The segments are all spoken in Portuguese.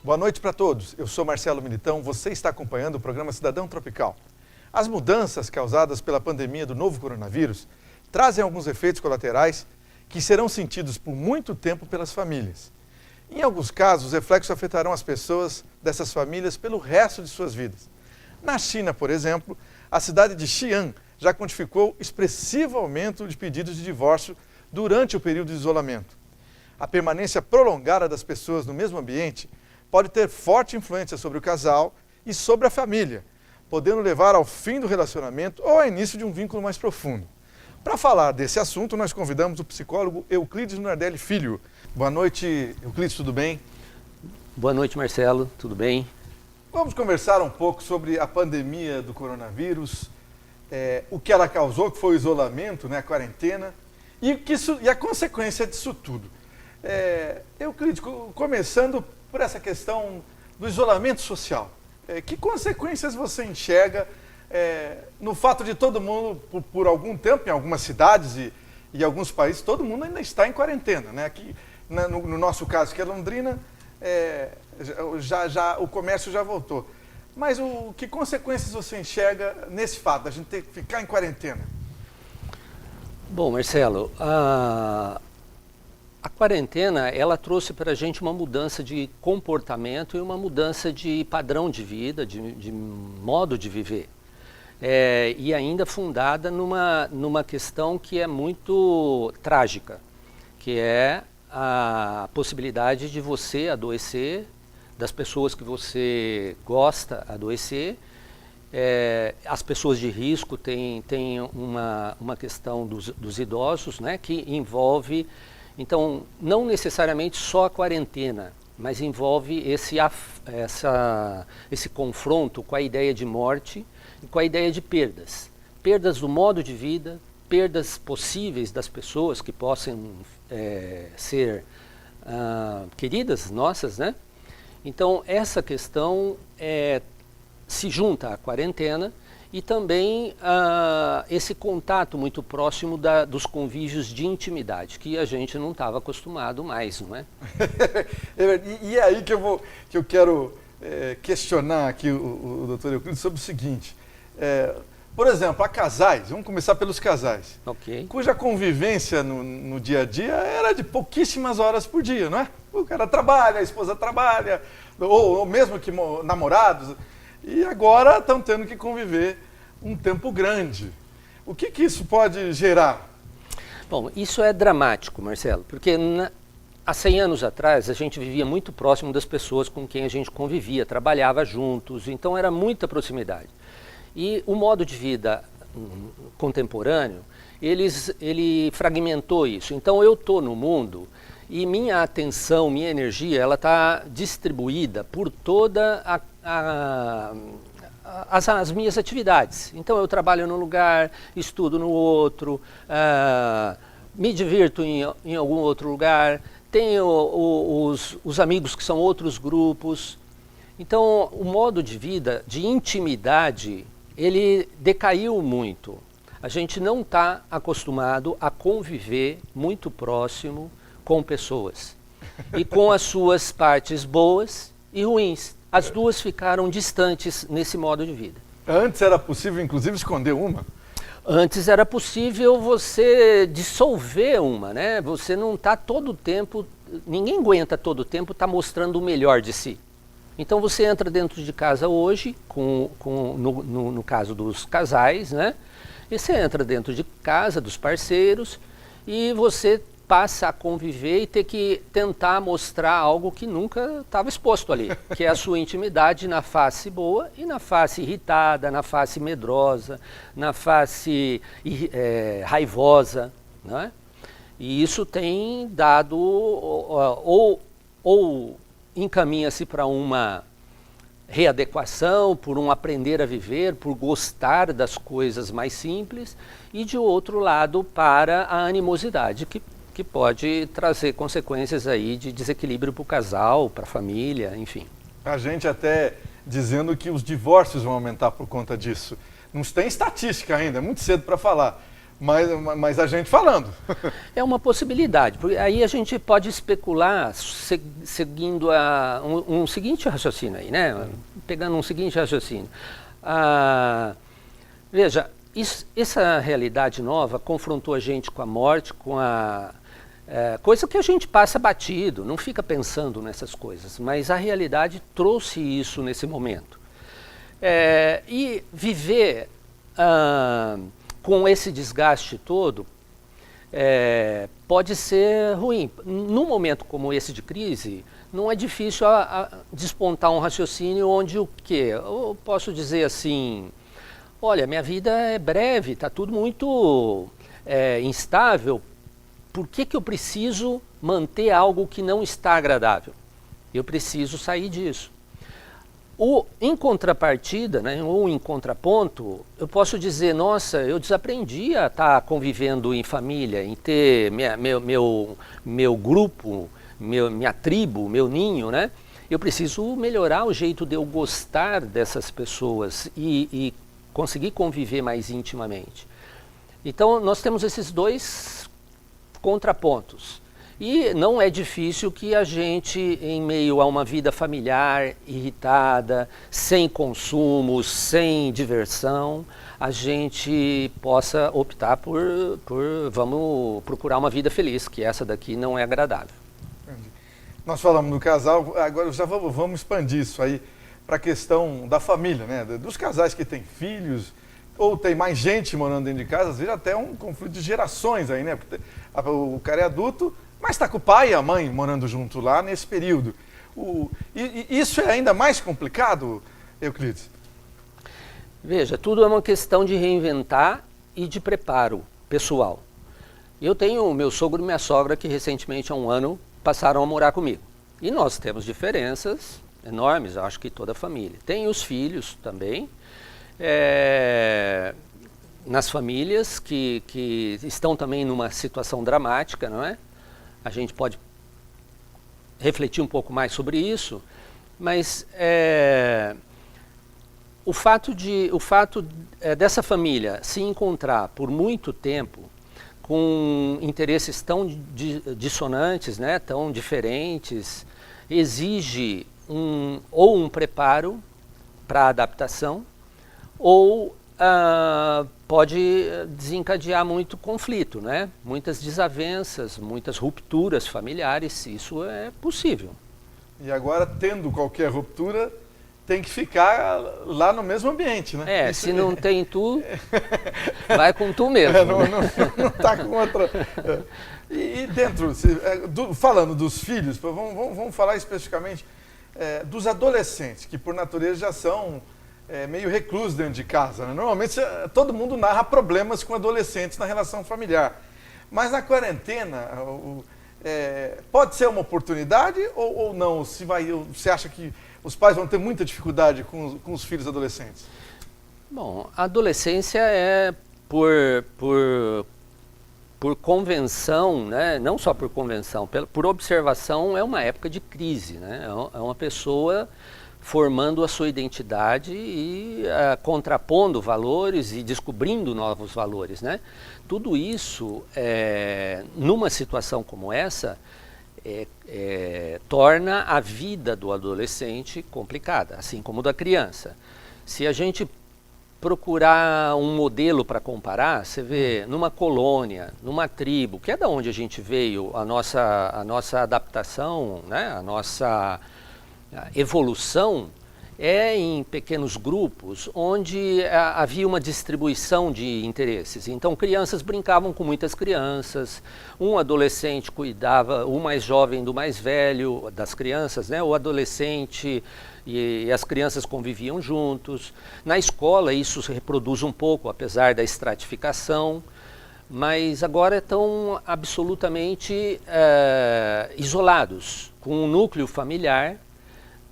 Boa noite para todos. Eu sou Marcelo Militão, você está acompanhando o programa Cidadão Tropical. As mudanças causadas pela pandemia do novo coronavírus trazem alguns efeitos colaterais que serão sentidos por muito tempo pelas famílias. Em alguns casos, os reflexos afetarão as pessoas dessas famílias pelo resto de suas vidas. Na China, por exemplo, a cidade de Xi'an já quantificou expressivo aumento de pedidos de divórcio durante o período de isolamento. A permanência prolongada das pessoas no mesmo ambiente pode ter forte influência sobre o casal e sobre a família, podendo levar ao fim do relacionamento ou ao início de um vínculo mais profundo. Para falar desse assunto, nós convidamos o psicólogo Euclides Nardelli Filho. Boa noite, Euclides, tudo bem? Boa noite, Marcelo, tudo bem? Vamos conversar um pouco sobre a pandemia do coronavírus, o que ela causou, que foi o isolamento, né, a quarentena, e a consequência disso tudo. Euclides, começando por essa questão do isolamento social, que consequências você enxerga no fato de todo mundo, por algum tempo, em algumas cidades e alguns países, todo mundo ainda está em quarentena, né? Aqui, no nosso caso, que é Londrina, o comércio já voltou. Mas que consequências você enxerga nesse fato, da gente ter que ficar em quarentena? Bom, Marcelo, a quarentena, ela trouxe para a gente uma mudança de comportamento e uma mudança de padrão de vida, de modo de viver. E ainda fundada numa questão que é muito trágica, que é a possibilidade de você adoecer, das pessoas que você gosta adoecer. As pessoas de risco têm uma questão dos idosos, né, que envolve, então, não necessariamente só a quarentena, mas envolve esse confronto com a ideia de morte e com a ideia de perdas. Perdas do modo de vida, perdas possíveis das pessoas que possam ser queridas nossas, né? Então, essa questão se junta à quarentena e também esse contato muito próximo dos convívios de intimidade, que a gente não estava acostumado mais, não é? E é aí que eu quero questionar aqui o doutor Euclides sobre o seguinte. Por exemplo, há casais, vamos começar pelos casais, cuja convivência no dia a dia era de pouquíssimas horas por dia, não é? O cara trabalha, a esposa trabalha, ou mesmo que namorados, e agora estão tendo que conviver um tempo grande. O que isso pode gerar? Bom, isso é dramático, Marcelo, porque há 100 anos atrás a gente vivia muito próximo das pessoas com quem a gente convivia, trabalhava juntos, então era muita proximidade. E o modo de vida contemporâneo, ele fragmentou isso. Então eu estou no mundo e minha atenção, minha energia, ela está distribuída por toda as minhas atividades. Então eu trabalho num lugar, estudo no outro, me divirto em algum outro lugar, tenho os amigos que são outros grupos. Então o modo de vida, de intimidade, ele decaiu muito. A gente não está acostumado a conviver muito próximo com pessoas. E com as suas partes boas e ruins. As duas ficaram distantes nesse modo de vida. Antes era possível, inclusive, esconder uma? Antes era possível você dissolver uma, né? Você não está todo o tempo, ninguém aguenta todo o tempo estar mostrando o melhor de si. Então você entra dentro de casa hoje, no caso dos casais, né? E você entra dentro de casa dos parceiros e você passa a conviver e ter que tentar mostrar algo que nunca estava exposto ali, que é a sua intimidade na face boa e na face irritada, na face medrosa, na face raivosa, né? E isso tem dado ou encaminha-se para uma readequação, por um aprender a viver, por gostar das coisas mais simples, e de outro lado para a animosidade, que pode trazer consequências aí de desequilíbrio para o casal, para a família, enfim. A gente até dizendo que os divórcios vão aumentar por conta disso. Não tem estatística ainda, é muito cedo para falar. mas a gente falando. É uma possibilidade, porque aí a gente pode especular seguindo um seguinte raciocínio aí, né? Pegando um seguinte raciocínio. Veja, essa realidade nova confrontou a gente com a morte, com a coisa que a gente passa batido, não fica pensando nessas coisas, mas a realidade trouxe isso nesse momento. E viver com esse desgaste todo pode ser ruim. Num momento como esse de crise, não é difícil despontar um raciocínio onde o quê? Eu posso dizer assim, olha, minha vida é breve, está tudo muito instável, por que eu preciso manter algo que não está agradável? Eu preciso sair disso. Em contrapartida, né, ou em contraponto, eu posso dizer, nossa, eu desaprendi a estar convivendo em família, em ter meu grupo, minha tribo, meu ninho, né? Eu preciso melhorar o jeito de eu gostar dessas pessoas e conseguir conviver mais intimamente. Então, nós temos esses dois contrapontos. E não é difícil que a gente, em meio a uma vida familiar irritada, sem consumos, sem diversão, a gente possa optar por vamos procurar uma vida feliz, que essa daqui não é agradável. Entendi. Nós falamos do casal, agora já vamos expandir isso aí para a questão da família, né? Dos casais que têm filhos, ou tem mais gente morando dentro de casa, às vezes até um conflito de gerações aí, né? Porque o cara é adulto, mas está com o pai e a mãe morando junto lá nesse período. E isso é ainda mais complicado, Euclides? Veja, tudo é uma questão de reinventar e de preparo pessoal. Eu tenho meu sogro e minha sogra que recentemente, há um ano, passaram a morar comigo. E nós temos diferenças enormes, acho que toda a família. Tem os filhos também, nas famílias que estão também numa situação dramática, não é? A gente pode refletir um pouco mais sobre isso, mas o fato dessa família se encontrar por muito tempo com interesses tão dissonantes, né, tão diferentes, exige ou um preparo para a adaptação, ou pode desencadear muito conflito, né? Muitas desavenças, muitas rupturas familiares, isso é possível. E agora, tendo qualquer ruptura, tem que ficar lá no mesmo ambiente, né? Se não tem tu, vai com tu mesmo. Não está com outra. E dentro, falando dos filhos, vamos falar especificamente dos adolescentes, que por natureza já são meio reclusos dentro de casa, né? Normalmente todo mundo narra problemas com adolescentes na relação familiar. Mas na quarentena, pode ser uma oportunidade ou não? Você acha que os pais vão ter muita dificuldade com os filhos adolescentes? Bom, a adolescência é por convenção, né? Não só por convenção, por observação, é uma época de crise, né? É uma pessoa formando a sua identidade e contrapondo valores e descobrindo novos valores, né? Tudo isso, numa situação como essa, torna a vida do adolescente complicada, assim como da criança. Se a gente procurar um modelo para comparar, você vê numa colônia, numa tribo, que é da onde a gente veio, a nossa adaptação, né? A nossa evolução em pequenos grupos onde havia uma distribuição de interesses. Então, crianças brincavam com muitas crianças, um adolescente cuidava, o mais jovem do mais velho, das crianças, né? O adolescente e as crianças conviviam juntos. Na escola isso se reproduz um pouco, apesar da estratificação, mas agora estão absolutamente isolados, com um núcleo familiar.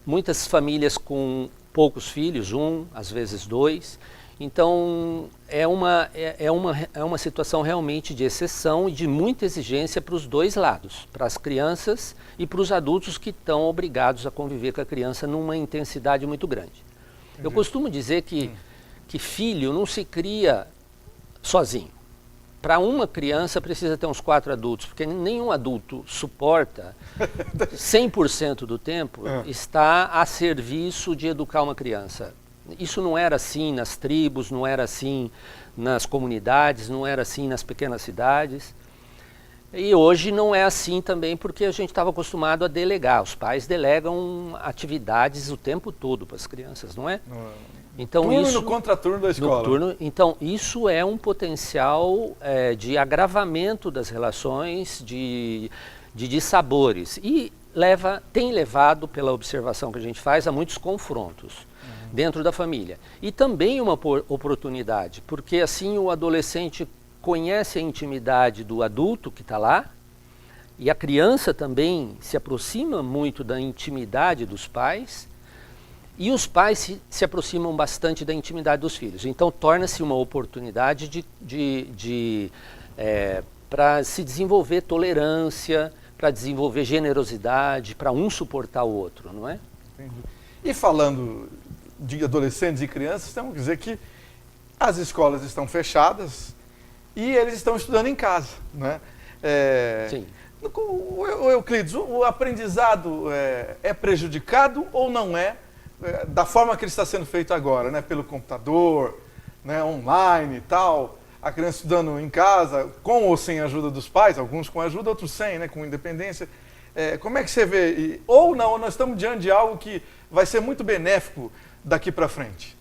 Muitas famílias com poucos filhos, às vezes 2. Então, é uma situação realmente de exceção e de muita exigência para os dois lados, para as crianças e para os adultos que estão obrigados a conviver com a criança numa intensidade muito grande. Eu costumo dizer que filho não se cria sozinho. para uma criança precisa ter uns 4 adultos, porque nenhum adulto suporta 100% do tempo está a serviço de educar uma criança. Isso não era assim nas tribos, não era assim nas comunidades, não era assim nas pequenas cidades. E hoje não é assim também porque a gente estava acostumado a delegar. Os pais delegam atividades o tempo todo para as crianças, não é? Então, turno isso, no contraturno da escola. Então, isso é um potencial de agravamento das relações, de dissabores. E tem levado, pela observação que a gente faz, a muitos confrontos dentro da família. E também uma oportunidade, porque assim o adolescente conhece a intimidade do adulto que está lá, e a criança também se aproxima muito da intimidade dos pais, e os pais se aproximam bastante da intimidade dos filhos. Então torna-se uma oportunidade para se desenvolver tolerância, para desenvolver generosidade, para um suportar o outro, não é? Entendi. E falando de adolescentes e crianças, temos que dizer que as escolas estão fechadas e eles estão estudando em casa, né? Sim. Euclides, o aprendizado é prejudicado ou não é, da forma que ele está sendo feito agora, né? Pelo computador, né? Online e tal, a criança estudando em casa, com ou sem a ajuda dos pais, alguns com ajuda, outros sem, né? Com independência. Como é que você vê? Ou não, nós estamos diante de algo que vai ser muito benéfico daqui para frente?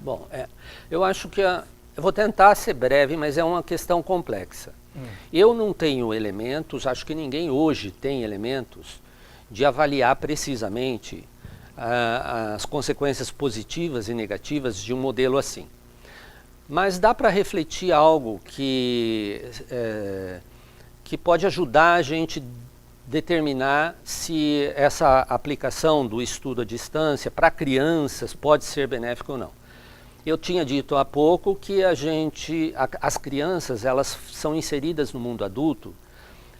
Bom, eu acho que eu vou tentar ser breve, mas é uma questão complexa. Eu não tenho elementos, acho que ninguém hoje tem elementos de avaliar precisamente as consequências positivas e negativas de um modelo assim. Mas dá para refletir algo que pode ajudar a gente determinar se essa aplicação do estudo à distância para crianças pode ser benéfica ou não. Eu tinha dito há pouco que as crianças, elas são inseridas no mundo adulto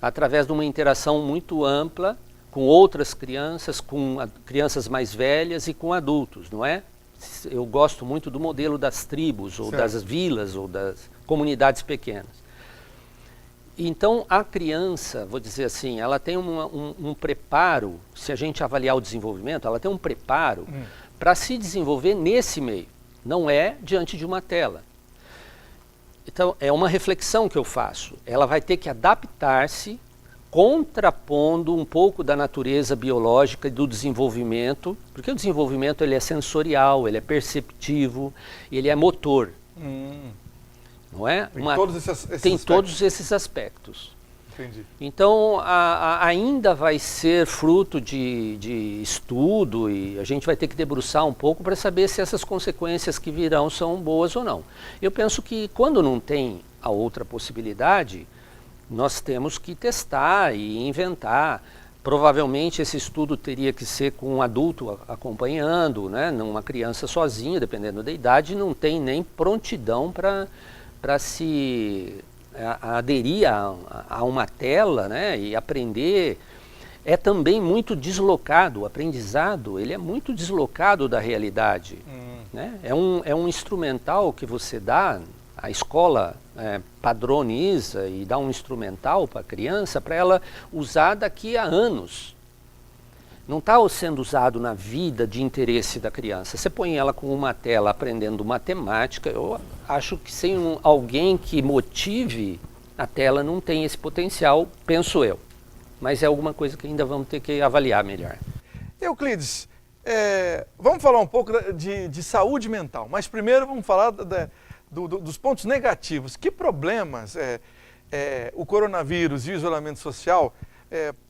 através de uma interação muito ampla com outras crianças, com crianças mais velhas e com adultos, não é? Eu gosto muito do modelo das tribos, ou das vilas, ou das comunidades pequenas. Então, a criança, vou dizer assim, ela tem um preparo, se a gente avaliar o desenvolvimento, ela tem um preparo para se desenvolver nesse meio. Não é diante de uma tela. Então, é uma reflexão que eu faço. Ela vai ter que adaptar-se, contrapondo um pouco da natureza biológica e do desenvolvimento, porque o desenvolvimento ele é sensorial, ele é perceptivo, ele é motor. Não é? Tem todos esses aspectos. Entendi. Então, ainda vai ser fruto de estudo e a gente vai ter que debruçar um pouco para saber se essas consequências que virão são boas ou não. Eu penso que quando não tem a outra possibilidade, nós temos que testar e inventar. Provavelmente esse estudo teria que ser com um adulto acompanhando, né? Uma criança sozinha, dependendo da idade, não tem nem prontidão para se aderir a uma tela, né, e aprender. É também muito deslocado, o aprendizado ele é muito deslocado da realidade. Né? É um instrumental que você dá, a escola padroniza e dá um instrumental para a criança para ela usar daqui a anos. Não está sendo usado na vida de interesse da criança. Você põe ela com uma tela aprendendo matemática, eu acho que sem alguém que motive a tela não tem esse potencial, penso eu. Mas é alguma coisa que ainda vamos ter que avaliar melhor. Euclides, vamos falar um pouco de saúde mental, mas primeiro vamos falar dos pontos negativos. Que problemas o coronavírus e o isolamento social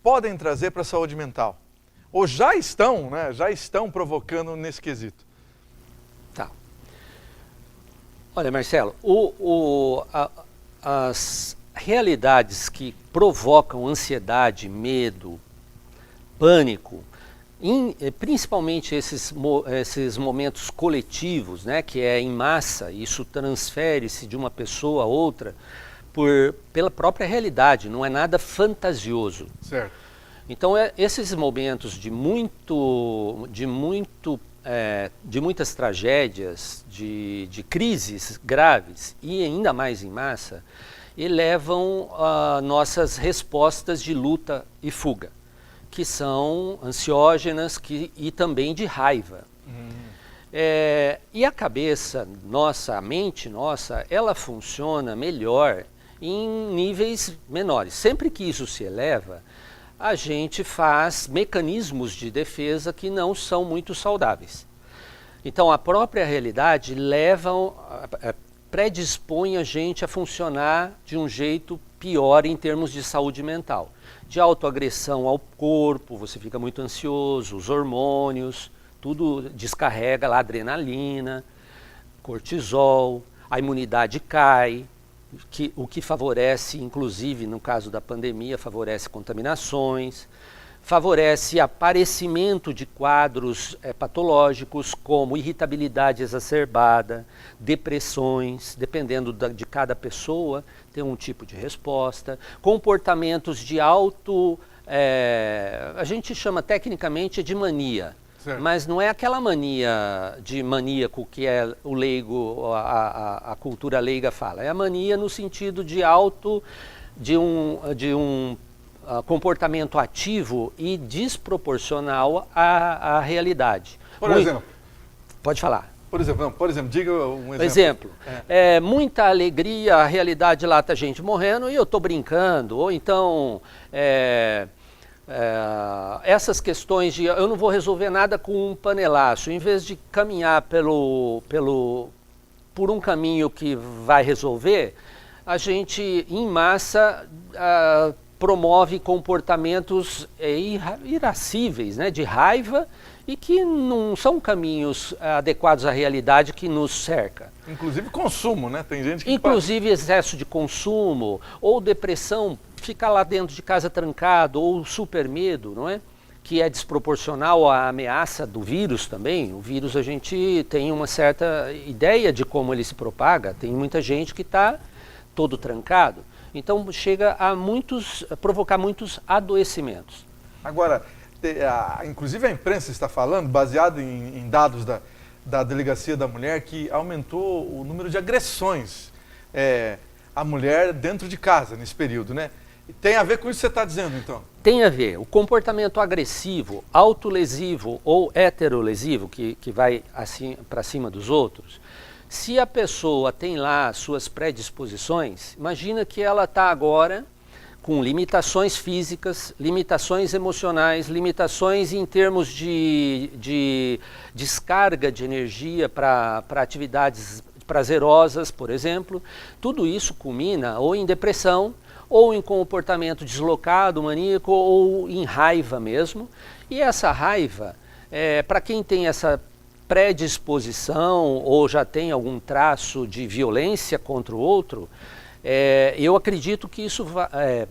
podem trazer para a saúde mental? Ou já estão, né, provocando nesse quesito? Tá. Olha, Marcelo, as realidades que provocam ansiedade, medo, pânico, principalmente esses momentos coletivos, né, que é em massa, isso transfere-se de uma pessoa a outra pela própria realidade, não é nada fantasioso. Certo. Então, esses momentos de muito de muitas tragédias, de crises graves e ainda mais em massa, elevam nossas respostas de luta e fuga, que são ansiógenas e também de raiva. E a cabeça nossa, a mente nossa, ela funciona melhor em níveis menores. Sempre que isso se eleva, a gente faz mecanismos de defesa que não são muito saudáveis. Então a própria realidade predispõe a gente a funcionar de um jeito pior em termos de saúde mental. De autoagressão ao corpo, você fica muito ansioso, os hormônios, tudo descarrega lá adrenalina, cortisol, a imunidade cai, o que favorece, inclusive no caso da pandemia, favorece contaminações, favorece aparecimento de quadros patológicos como irritabilidade exacerbada, depressões, dependendo de cada pessoa, tem um tipo de resposta, comportamentos de a gente chama tecnicamente de mania. Certo. Mas não é aquela mania de maníaco que o leigo, a cultura leiga fala. É a mania no sentido de um comportamento ativo e desproporcional à realidade. Por exemplo? Pode falar. Por exemplo, diga um exemplo. Exemplo, muita alegria, a realidade lá tá gente morrendo e eu estou brincando. Ou então... essas questões de eu não vou resolver nada com um panelaço, em vez de caminhar por um caminho que vai resolver, a gente em massa promove comportamentos irascíveis, né, de raiva e que não são caminhos adequados à realidade que nos cerca. Inclusive consumo, né? Tem gente que inclusive excesso de consumo ou depressão, ficar lá dentro de casa trancado, ou super medo, não é? Que é desproporcional à ameaça do vírus também. O vírus a gente tem uma certa ideia de como ele se propaga, tem muita gente que está todo trancado. Então chega a provocar muitos adoecimentos. Agora, inclusive a imprensa está falando, baseado em dados da Delegacia da Mulher, que aumentou o número de agressões à mulher dentro de casa nesse período, né? Tem a ver com isso que você está dizendo, então? Tem a ver. O comportamento agressivo, autolesivo ou heterolesivo, que vai assim, para cima dos outros, se a pessoa tem lá suas predisposições, imagina que ela está agora com limitações físicas, limitações emocionais, limitações em termos de descarga de energia para atividades prazerosas, por exemplo. Tudo isso culmina ou em depressão, ou em comportamento deslocado, maníaco, ou em raiva mesmo. E essa raiva, para quem tem essa predisposição ou já tem algum traço de violência contra o outro, eu acredito que isso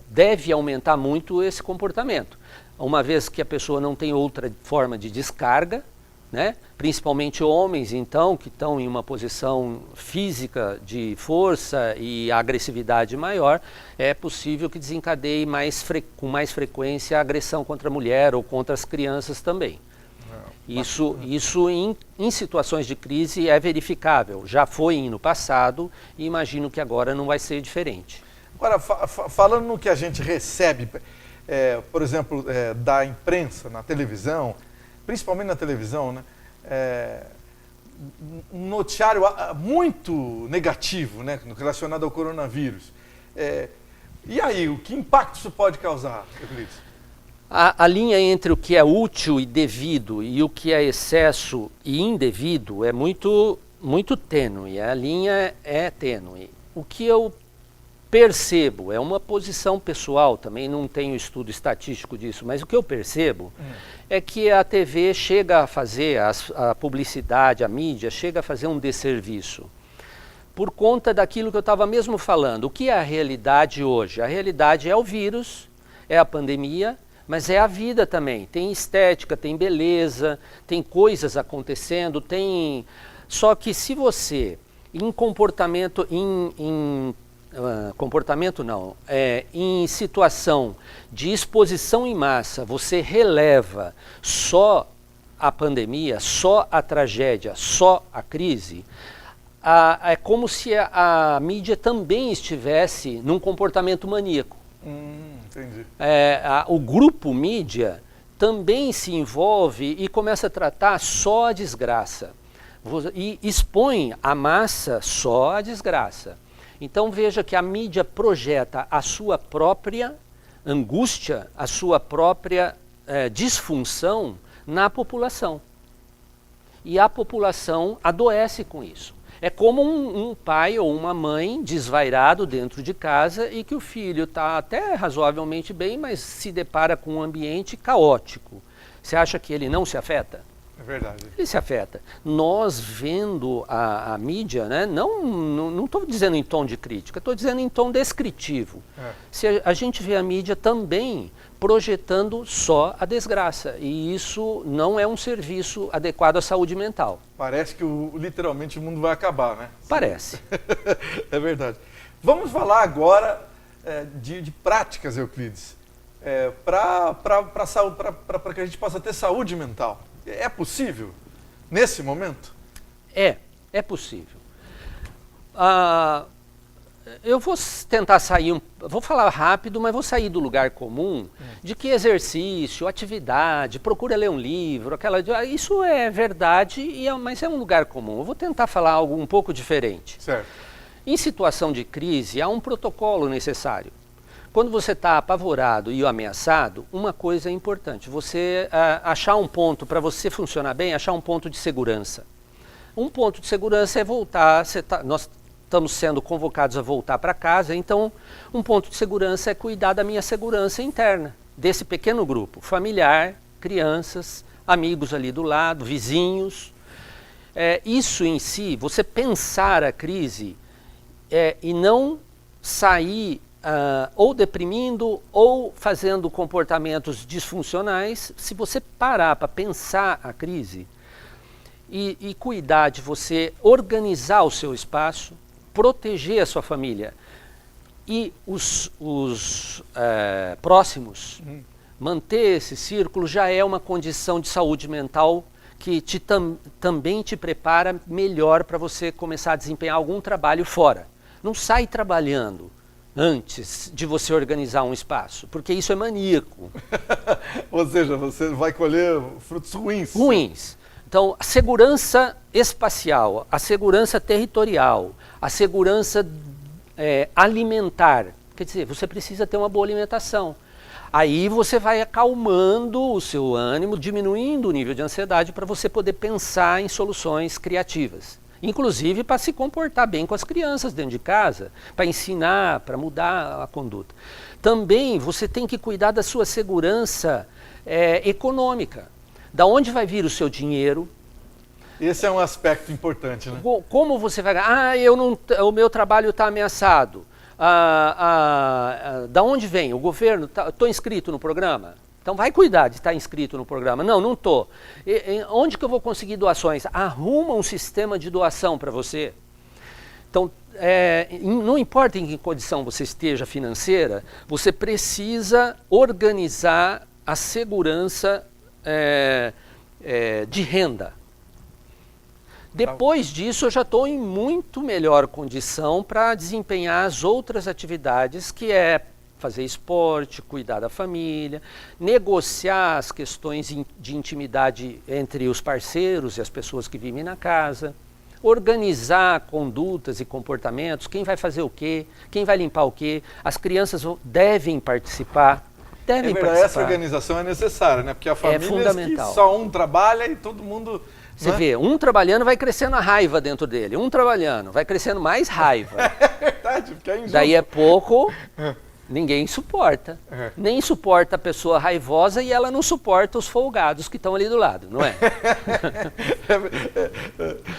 deve aumentar muito esse comportamento, uma vez que a pessoa não tem outra forma de descarga, né? Principalmente homens, então, que estão em uma posição física de força e agressividade maior, é possível que desencadeie com mais frequência a agressão contra a mulher ou contra as crianças também. Isso em situações de crise é verificável, já foi no passado e imagino que agora não vai ser diferente. Agora, falando no que a gente recebe, por exemplo, da imprensa, na televisão, principalmente na televisão, né? Um noticiário muito negativo, né, relacionado ao coronavírus. E aí, que impacto isso pode causar, Euclides? A linha entre o que é útil e devido e o que é excesso e indevido é muito, muito tênue. A linha é tênue. O que eu percebo, é uma posição pessoal, também não tenho estudo estatístico disso, mas o que eu percebo é que a TV chega a fazer, a publicidade, a mídia, chega a fazer um desserviço. Por conta daquilo que eu estava mesmo falando. O que é a realidade hoje? A realidade é o vírus, é a pandemia, mas é a vida também. Tem estética, tem beleza, tem coisas acontecendo, tem... Só que se você, em comportamento, em situação de exposição em massa, você releva só a pandemia, só a tragédia, só a crise, é como se a mídia também estivesse num comportamento maníaco. Entendi. O grupo mídia também se envolve e começa a tratar só a desgraça. E expõe a massa só a desgraça. Então veja que a mídia projeta a sua própria angústia, a sua própria disfunção na população. E a população adoece com isso. É como um pai ou uma mãe desvairado dentro de casa e que o filho está até razoavelmente bem, mas se depara com um ambiente caótico. Você acha que ele não se afeta? É verdade. Ele se afeta. Nós vendo a mídia, né, não estou dizendo em tom de crítica, estou dizendo em tom descritivo. Se a gente vê a mídia também projetando só a desgraça, e isso não é um serviço adequado à saúde mental. Parece que literalmente o mundo vai acabar, né? Parece. É verdade. Vamos falar agora de práticas, Euclides, para que a gente possa ter saúde mental. É possível nesse momento? É possível. Eu vou tentar sair, vou falar rápido, mas vou sair do lugar comum de que exercício, atividade, procura ler um livro, isso é verdade, mas é um lugar comum. Eu vou tentar falar algo um pouco diferente. Certo. Em situação de crise, há um protocolo necessário. Quando você está apavorado e ameaçado, uma coisa é importante, você achar um ponto, para você funcionar bem, achar um ponto de segurança. Um ponto de segurança é voltar, nós estamos sendo convocados a voltar para casa, então um ponto de segurança é cuidar da minha segurança interna, desse pequeno grupo, familiar, crianças, amigos ali do lado, vizinhos. Isso em si, você pensar a crise e não sair ou deprimindo ou fazendo comportamentos disfuncionais, se você parar para pensar a crise e cuidar de você organizar o seu espaço, proteger a sua família e os próximos, manter esse círculo já é uma condição de saúde mental que também te prepara melhor para você começar a desempenhar algum trabalho fora. Não sai trabalhando antes de você organizar um espaço, porque isso é maníaco. Ou seja, você vai colher frutos ruins. Ruins. Então, a segurança espacial, a segurança territorial, a segurança alimentar, quer dizer, você precisa ter uma boa alimentação. Aí você vai acalmando o seu ânimo, diminuindo o nível de ansiedade para você poder pensar em soluções criativas. Inclusive para se comportar bem com as crianças dentro de casa, para ensinar, para mudar a conduta. Também você tem que cuidar da sua segurança econômica. Da onde vai vir o seu dinheiro? Esse é um aspecto importante, né? Como você vai ganhar? O meu trabalho está ameaçado. Da onde vem? O governo? Estou inscrito no programa? Então vai cuidar de estar inscrito no programa. Não estou. Onde que eu vou conseguir doações? Arruma um sistema de doação para você. Então, não importa em que condição você esteja financeira, você precisa organizar a segurança de renda. Depois disso, eu já estou em muito melhor condição para desempenhar as outras atividades, que é fazer esporte, cuidar da família, negociar as questões de intimidade entre os parceiros e as pessoas que vivem na casa, organizar condutas e comportamentos, quem vai fazer o quê, quem vai limpar o quê, as crianças devem participar. Essa organização é necessária, né? Porque a família é fundamental. Que só um trabalha e todo mundo... Você vê, um trabalhando vai crescendo a raiva dentro dele, um trabalhando vai crescendo mais raiva. É verdade, porque é injusto. Daí a pouco... Ninguém suporta. Nem suporta a pessoa raivosa e ela não suporta os folgados que estão ali do lado, não é?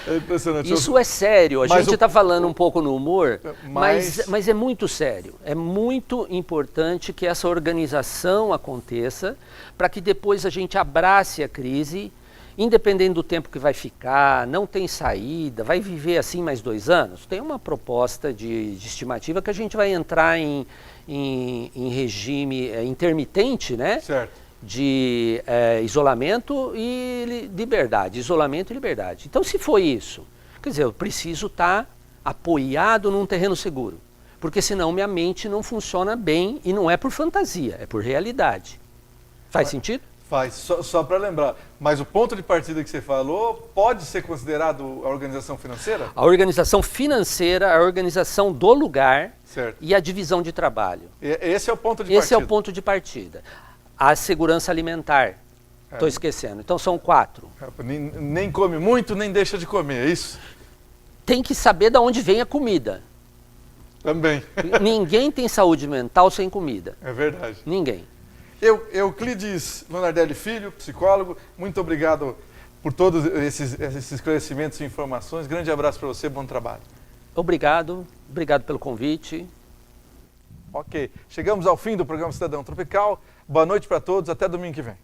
É impressionante. Isso é sério. A gente está falando um pouco no humor, mas é muito sério. É muito importante que essa organização aconteça para que depois a gente abrace a crise, independente do tempo que vai ficar, não tem saída, vai viver assim mais 2 anos. Tem uma proposta de estimativa que a gente vai entrar em regime intermitente, né? Certo. de isolamento e liberdade, isolamento e liberdade. Então, se foi isso, quer dizer, eu preciso estar apoiado num terreno seguro, porque senão minha mente não funciona bem e não é por fantasia, é por realidade. Faz sentido? Faz, só para lembrar, mas o ponto de partida que você falou pode ser considerado a organização financeira? A organização financeira, a organização do lugar, certo, e a divisão de trabalho. Esse é o ponto de partida? Esse é o ponto de partida. A segurança alimentar, estou esquecendo. Então são 4. Nem come muito, nem deixa de comer, é isso? Tem que saber de onde vem a comida. Também. Ninguém tem saúde mental sem comida. É verdade. Ninguém. Euclides Lunardelli Filho, psicólogo, muito obrigado por todos esses esclarecimentos e informações. Grande abraço para você, bom trabalho. Obrigado pelo convite. Ok, chegamos ao fim do programa Cidadão Tropical. Boa noite para todos, até domingo que vem.